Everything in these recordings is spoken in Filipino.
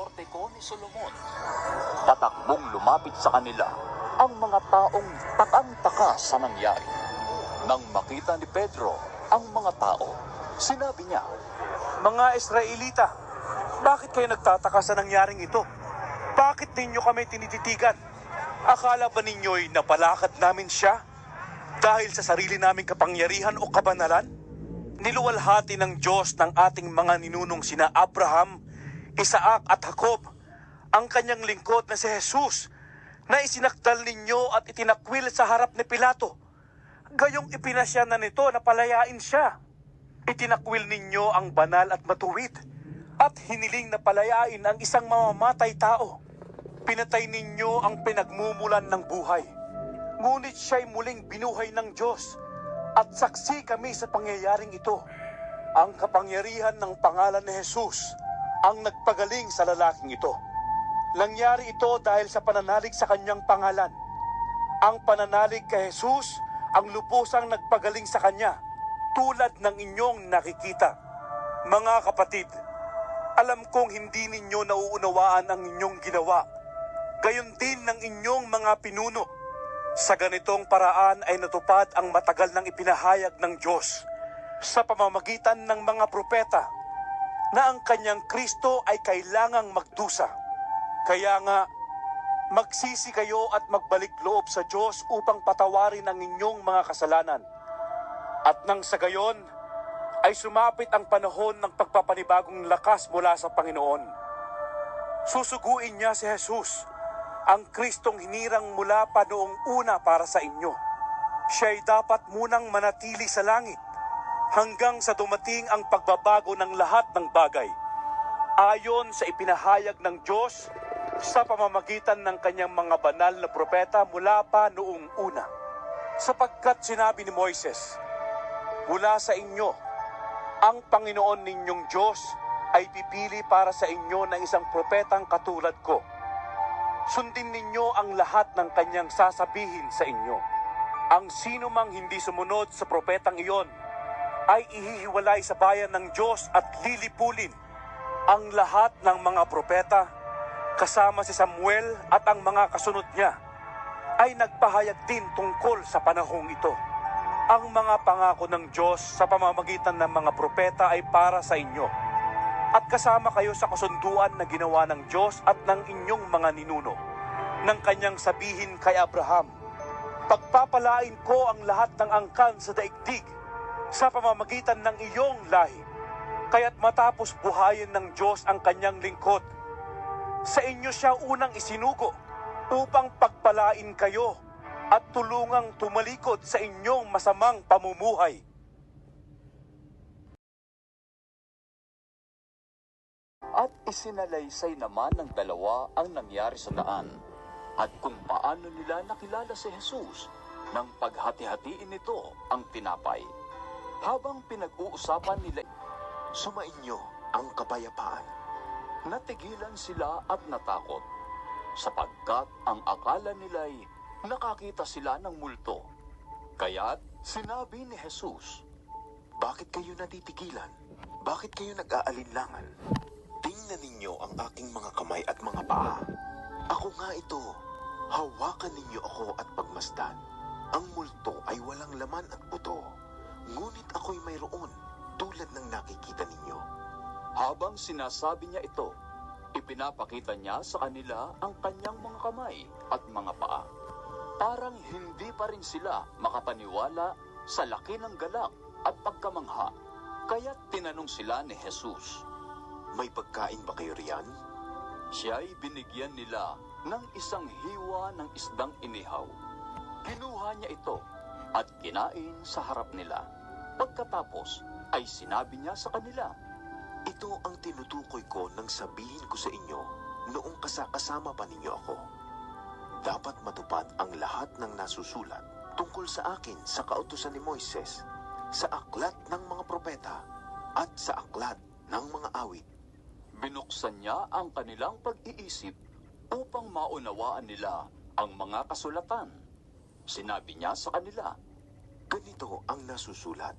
korte ko ni Solomon. Patakbong lumapit sa kanila ang mga taong takang-taka sa nangyari. Nang makita ni Pedro ang mga tao, sinabi niya, Mga Israelita, bakit kayo nagtataka sa nangyaring ito? Bakit ninyo kami tinititigan? Akala ba ninyo'y napalakad namin siya dahil sa sarili naming kapangyarihan o kabanalan? Niluwalhati ng Diyos ng ating mga ninunong sina Abraham, Isaac at Jacob, ang kanyang lingkod na si Jesus, na isinakdal ninyo at itinakwil sa harap ni Pilato. Gayong ipinasya na nito na palayain siya. Itinakwil ninyo ang banal at matuwid, at hiniling na palayain ang isang mamamatay tao. Pinatay ninyo ang pinagmumulan ng buhay. Ngunit siya'y muling binuhay ng Diyos, at saksi kami sa pangyayaring ito. Ang kapangyarihan ng pangalan ni Jesus ang nagpagaling sa lalaking ito. Nangyari ito dahil sa pananalig sa kanyang pangalan. Ang pananalig kay Jesus ang lubusang nagpagaling sa kanya, tulad ng inyong nakikita. Mga kapatid, alam kong hindi ninyo nauunawaan ang inyong ginawa, gayon din ng inyong mga pinuno. Sa ganitong paraan ay natupad ang matagal nang ipinahayag ng Diyos sa pamamagitan ng mga propeta na ang kanyang Kristo ay kailangang magdusa. Kaya nga, magsisi kayo at magbalik loob sa Diyos upang patawarin ang inyong mga kasalanan. At nang sa gayon, ay sumapit ang panahon ng pagpapanibagong lakas mula sa Panginoon. Susuguin niya si Jesus, ang Kristong hinirang mula pa noong una para sa inyo. Siya'y dapat munang manatili sa langit hanggang sa dumating ang pagbabago ng lahat ng bagay, ayon sa ipinahayag ng Diyos sa pamamagitan ng kanyang mga banal na propeta mula pa noong una. Sapagkat sinabi ni Moises, mula sa inyo, ang Panginoon ninyong Diyos ay pipili para sa inyo ng isang propetang katulad ko. Sundin ninyo ang lahat ng kanyang sasabihin sa inyo. Ang sino mang hindi sumunod sa propetang iyon ay ihihiwalay sa bayan ng Diyos at lilipulin. Ang lahat ng mga propeta, kasama si Samuel at ang mga kasunod niya, ay nagpahayag din tungkol sa panahong ito. Ang mga pangako ng Diyos sa pamamagitan ng mga propeta ay para sa inyo, at kasama kayo sa kasunduan na ginawa ng Diyos at ng inyong mga ninuno, ng kanyang sabihin kay Abraham, pagpapalain ko ang lahat ng angkan sa daigdig sa pamamagitan ng iyong lahi. Kaya't matapos buhayin ng Diyos ang kanyang lingkod, sa inyo siya unang isinugo upang pagpalain kayo at tulungang tumalikod sa inyong masamang pamumuhay. at isinalaysay naman ng dalawa ang nangyari sa daan at kung paano nila nakilala si Jesus nang paghati-hatiin nito ang tinapay. Habang pinag-uusapan nila, Sumainyo ang kapayapaan. natigilan sila at natakot, sapagkat ang akala nila'y nakakita sila ng multo. Kaya't sinabi ni Jesus, Bakit kayo natitigilan? Bakit kayo nag-aalinlangan? Tingnan ninyo ang aking mga kamay at mga paa. Ako nga ito. Hawakan ninyo ako at pagmasdan. Ang multo ay walang laman at buto, ngunit ako'y mayroon tulad ng nakikita ninyo. habang sinasabi niya ito, ipinapakita niya sa kanila ang kanyang mga kamay at mga paa. Parang hindi pa rin sila makapaniwala sa laki ng galak at pagkamangha. Kaya't tinanong sila ni Jesus. May pagkain ba kayo riyan? Siya'y binigyan nila ng isang hiwa ng isdang inihaw. Kinuha niya ito at kinain sa harap nila. Pagkatapos ay sinabi niya sa kanila, Ito ang tinutukoy ko nang sabihin ko sa inyo noong kasama pa ninyo ako. Dapat matupad ang lahat ng nasusulat tungkol sa akin sa kautusan ni Moises, sa aklat ng mga propeta, at sa aklat ng mga awit. binuksan niya ang kanilang pag-iisip upang maunawaan nila ang mga kasulatan. Sinabi niya sa kanila, Ganito ang nasusulat.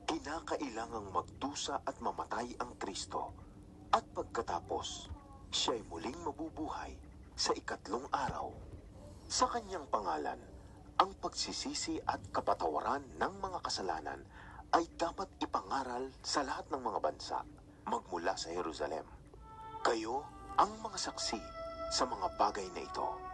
Kinakailangang magdusa at mamatay ang Kristo. At pagkatapos, siya'y muling mabubuhay sa ikatlong araw. Sa kanyang pangalan, ang pagsisisi at kapatawaran ng mga kasalanan ay dapat ipangaral sa lahat ng mga bansa magmula sa Jerusalem. Kayo ang mga saksi sa mga bagay na ito.